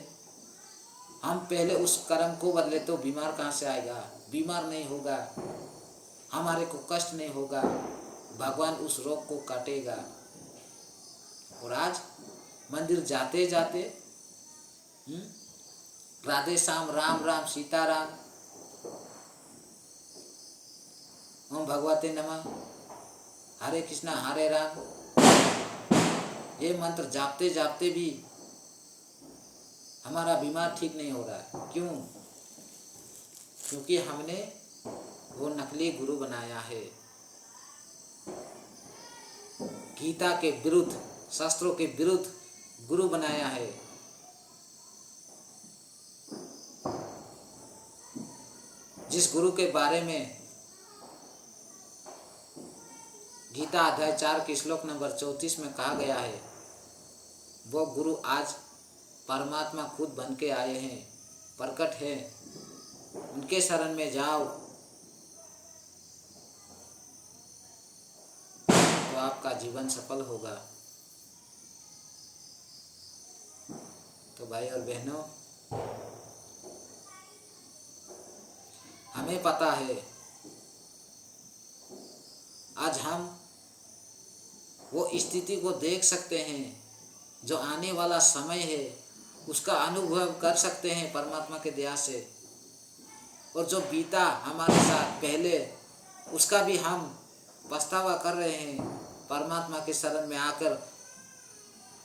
हम पहले उस कर्म को बदले तो बीमार कहाँ से आएगा? बीमार नहीं होगा, हमारे को कष्ट नहीं होगा, भगवान उस रोग को काटेगा। और आज मंदिर जाते जाते राधे श्याम, राम राम, सीताराम, ओम भगवते नमः, हरे कृष्णा हरे राम, ये मंत्र जापते जापते भी हमारा बीमार ठीक नहीं हो रहा है। क्यों? क्योंकि हमने वो नकली गुरु बनाया है। गीता के विरुद्ध, शास्त्रों के विरुद्ध गुरु बनाया है। जिस गुरु के बारे में गीता अध्याय 4 के श्लोक नंबर 34 में कहा गया है, वो गुरु आज परमात्मा खुद बन के आए हैं, प्रकट है। उनके शरण में जाओ तो आपका जीवन सफल होगा। तो भाई और बहनों, हमें पता है आज हम वो स्थिति को देख सकते हैं, जो आने वाला समय है उसका अनुभव कर सकते हैं परमात्मा के दया से। और जो बीता हमारे साथ पहले, उसका भी हम पछतावा कर रहे हैं। परमात्मा के शरण में आकर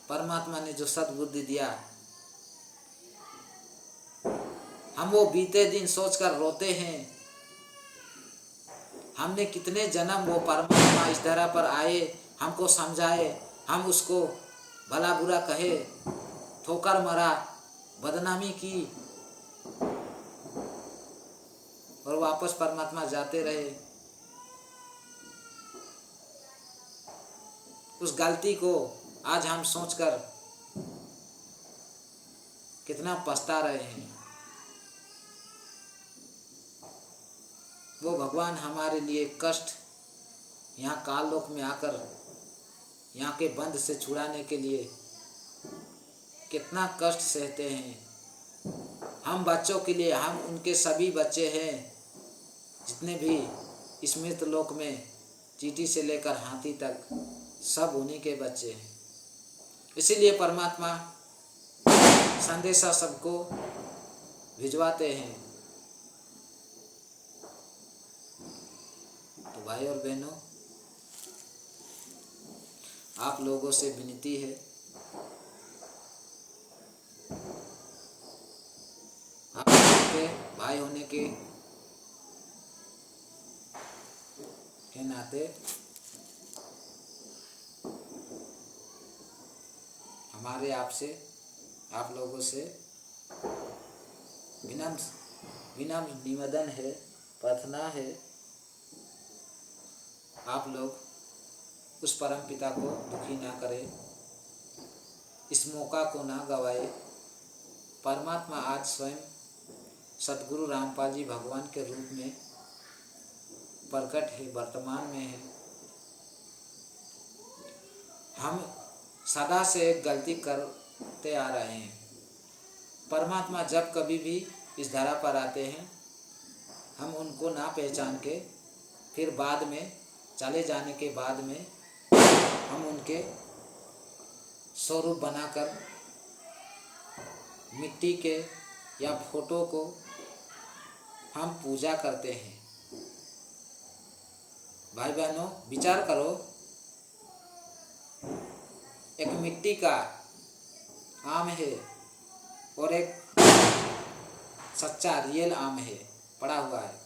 परमात्मा ने जो सद्बुद्धि दिया, हम वो बीते दिन सोचकर रोते हैं। हमने कितने जन्म वो परमात्मा इस धरा पर आए, हमको समझाए, हम उसको भला बुरा कहे, ठोकर मरा, बदनामी की, और वापस परमात्मा जाते रहे। उस गलती को आज हम सोचकर कितना पछता रहे हैं। वो भगवान हमारे लिए कष्ट यहाँ काल लोक में आकर यहाँ के बंध से छुड़ाने के लिए कितना कष्ट सहते हैं। हम बच्चों के लिए, हम उनके सभी बच्चे हैं, जितने भी स्मृत लोक में चींटी से लेकर हाथी तक सब उन्हीं के बच्चे हैं। इसीलिए परमात्मा संदेशा सबको भिजवाते हैं। तो भाई और बहनों, आप लोगों से विनती है, के भाई होने के नाते हमारे आप लोगों से विनम्र निवेदन है, प्रार्थना है, आप लोग उस परम पिता को दुखी ना करें, इस मौका को ना गवाए। परमात्मा आज स्वयं सद्गुरु रामपाल जी भगवान के रूप में प्रकट है, वर्तमान में है। हम सदा से एक गलती करते आ रहे हैं। परमात्मा जब कभी भी इस धरा पर आते हैं, हम उनको ना पहचान के फिर बाद में चले जाने के बाद में हम उनके स्वरूप बनाकर मिट्टी के या फोटो को हम पूजा करते हैं। भाई बहनों, विचार करो, एक मिट्टी का आम है और एक सच्चा रियल आम है, पड़ा हुआ है।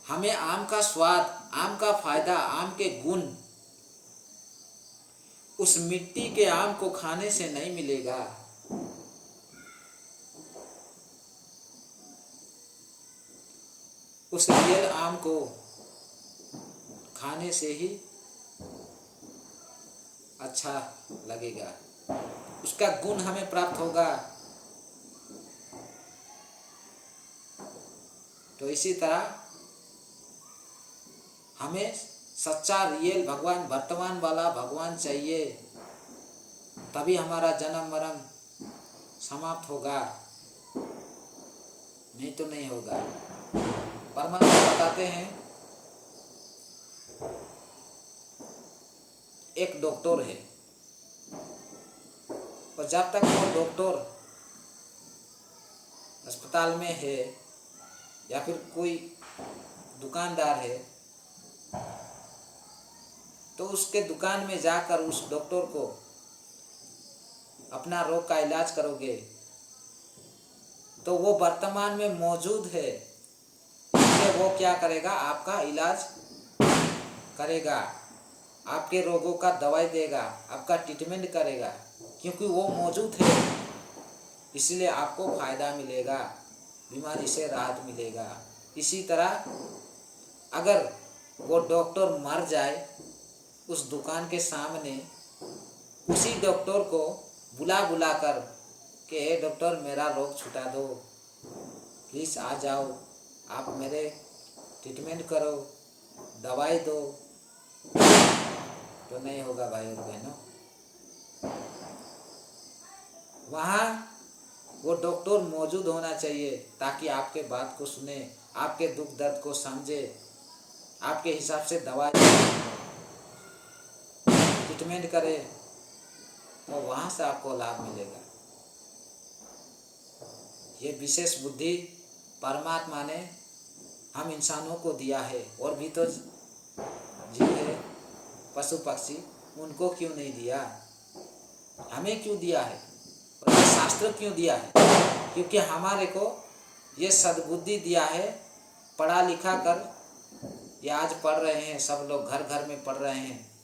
हमें आम का स्वाद, आम का फायदा, आम के गुण उस मिट्टी के आम को खाने से नहीं मिलेगा। उस रियल आम को खाने से ही अच्छा लगेगा, उसका गुण हमें प्राप्त होगा। तो इसी तरह हमें सच्चा रियल भगवान, वर्तमान वाला भगवान चाहिए, तभी हमारा जन्म मरण समाप्त होगा, नहीं तो नहीं होगा। परमात्मा बताते हैं, एक डॉक्टर है और जब तक वो डॉक्टर अस्पताल में है या फिर कोई दुकानदार है, तो उसके दुकान में जाकर उस डॉक्टर को अपना रोग का इलाज करोगे तो वो वर्तमान में मौजूद है, इसलिए वो क्या करेगा, आपका इलाज करेगा, आपके रोगों का दवाई देगा, आपका ट्रीटमेंट करेगा, क्योंकि वो मौजूद है, इसलिए आपको फायदा मिलेगा, बीमारी से राहत मिलेगा। इसी तरह अगर वो डॉक्टर मर जाए उस दुकान के सामने, उसी डॉक्टर को बुला कर कि हे डॉक्टर, मेरा रोग छुटा दो, प्लीज़ आ जाओ, आप मेरे ट्रीटमेंट करो, दवाई दो, तो नहीं होगा भाई और बहनों। वहाँ वो डॉक्टर मौजूद होना चाहिए ताकि आपके बात को सुने, आपके दुख दर्द को समझे, आपके हिसाब से दवा ट्रीटमेंट करे, तो वहाँ से आपको लाभ मिलेगा। ये विशेष बुद्धि परमात्मा ने हम इंसानों को दिया है, और भी तो जीव है, पशु पक्षी, उनको क्यों नहीं दिया? हमें क्यों दिया है? और ये शास्त्र क्यों दिया है? क्योंकि हमारे को ये सद्बुद्धि दिया है। पढ़ा लिखा कर ये आज पढ़ रहे हैं, सब लोग घर घर में पढ़ रहे हैं।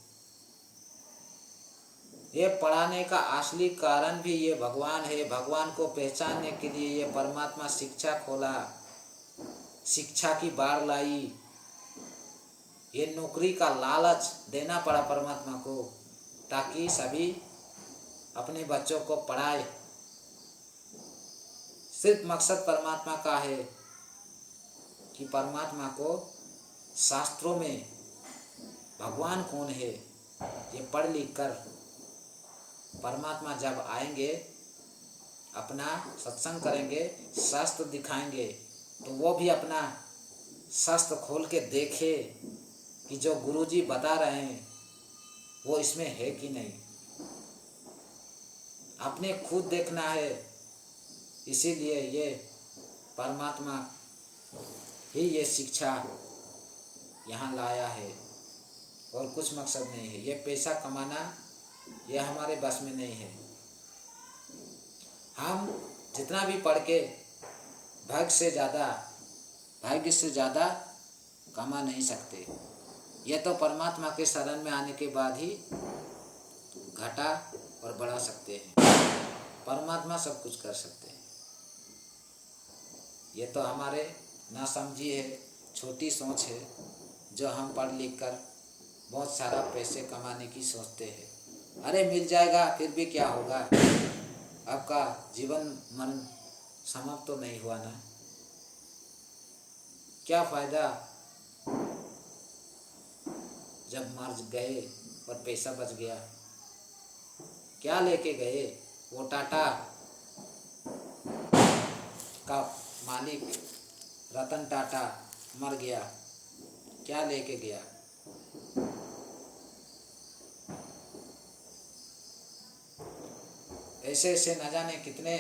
ये पढ़ाने का असली कारण भी ये भगवान है। भगवान को पहचानने के लिए ये परमात्मा शिक्षा खोला, शिक्षा की बाढ़ लाई। ये नौकरी का लालच देना पड़ा परमात्मा को, ताकि सभी अपने बच्चों को पढ़ाए। सिर्फ मकसद परमात्मा का है कि परमात्मा को शास्त्रों में भगवान कौन है ये पढ़ लिख कर परमात्मा जब आएंगे, अपना सत्संग करेंगे, शास्त्र दिखाएंगे, तो वो भी अपना शास्त्र खोल के देखे कि जो गुरुजी बता रहे हैं वो इसमें है कि नहीं। आपने खुद देखना है। इसीलिए ये परमात्मा ही ये शिक्षा यहाँ लाया है, और कुछ मकसद नहीं है। ये पैसा कमाना ये हमारे बस में नहीं है। हम जितना भी पढ़ के भाग्य से ज़्यादा कमा नहीं सकते। यह तो परमात्मा के शरण में आने के बाद ही घटा और बढ़ा सकते हैं। परमात्मा सब कुछ कर सकते हैं। ये तो हमारे नासमझी है, छोटी सोच है, जो हम पढ़ लिख कर बहुत सारा पैसे कमाने की सोचते हैं। अरे मिल जाएगा, फिर भी क्या होगा, आपका जीवन मरण समाप्त तो नहीं हुआ ना। क्या फ़ायदा जब मर गए और पैसा बच गया। क्या लेके गए? वो टाटा का मालिक रतन टाटा मर गया, क्या लेके गया? ऐसे ऐसे न जाने कितने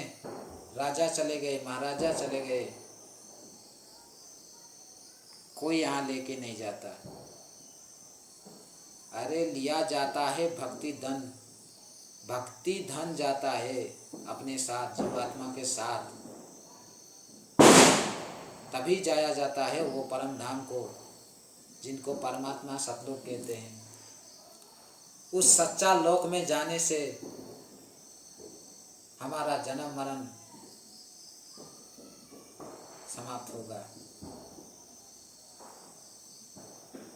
राजा चले गए, महाराजा चले गए, कोई यहाँ लेके नहीं जाता। अरे लिया जाता है भक्ति धन जाता है अपने साथ, जीवात्मा के साथ, तभी जाया जाता है वो परम धाम को, जिनको परमात्मा सतलोक कहते हैं। उस सच्चा लोक में जाने से हमारा जन्म मरण समाप्त होगा।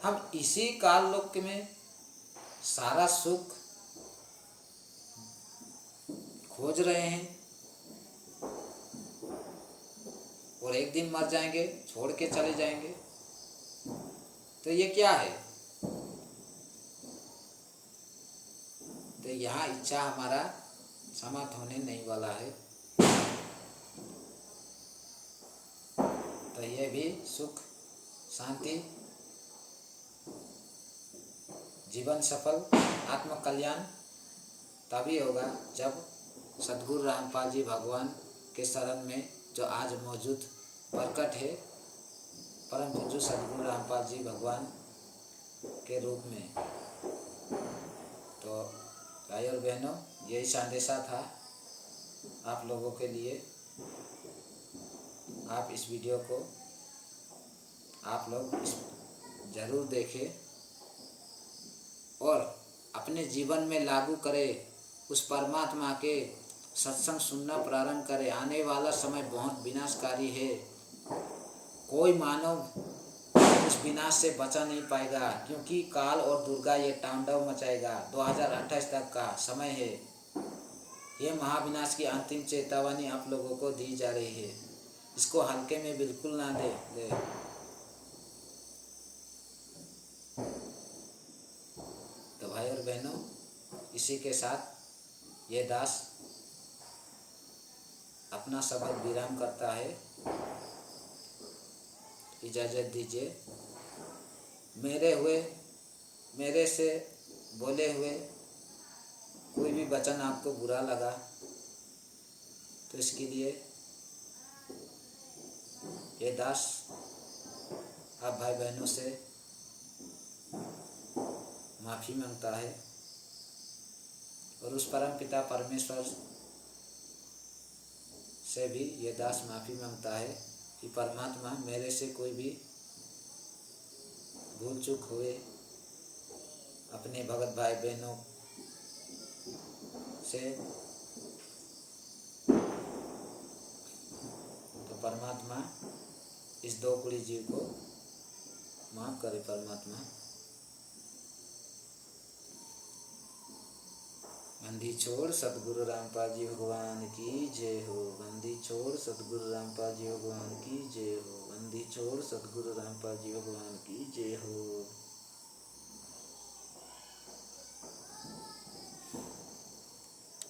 हम इसी काल लोक में सारा सुख खोज रहे हैं और एक दिन मर जाएंगे, छोड़ के चले जाएंगे। तो ये क्या है? तो यहाँ इच्छा हमारा समाप्त होने नहीं वाला है। तो ये भी सुख शांति, जीवन सफल, आत्मकल्याण तभी होगा जब सद्गुरु रामपाल जी भगवान के शरण में जो आज मौजूद प्रकट है, परम पूज्य सद्गुरु रामपाल जी भगवान के रूप में। तो भाई और बहनों, यही संदेशा था आप लोगों के लिए। आप इस वीडियो को आप लोग ज़रूर देखें और अपने जीवन में लागू करें। उस परमात्मा के सत्संग सुनना प्रारंभ करें। आने वाला समय बहुत विनाशकारी है। कोई मानव उस विनाश से बचा नहीं पाएगा, क्योंकि काल और दुर्गा ये तांडव मचाएगा। 2028 तक का समय है। ये महाविनाश की अंतिम चेतावनी आप लोगों को दी जा रही है। इसको हल्के में बिल्कुल ना ले। तो भाई और बहनों, इसी के साथ ये दास अपना शब्द विराम करता है। इजाज़त दीजिए। मेरे से बोले हुए कोई भी वचन आपको बुरा लगा तो इसके लिए ये दास आप भाई बहनों से माफ़ी मांगता है और उस परम पिता परमेश्वर से भी ये दास माफ़ी मांगता है कि परमात्मा मेरे से कोई भी भूल चूक हुए अपने भगत भाई बहनों से, तो परमात्मा इस दो कुड़ी जीव को माफ़ करे। परमात्मा बंदी छोड़ सतगुरु रामपाल जी भगवान की जय हो। बंदी छोड़ सतगुरु रामपाल जी भगवान की जय हो। बंदी छोड़ सतगुरु रामपाल जी भगवान की जय हो।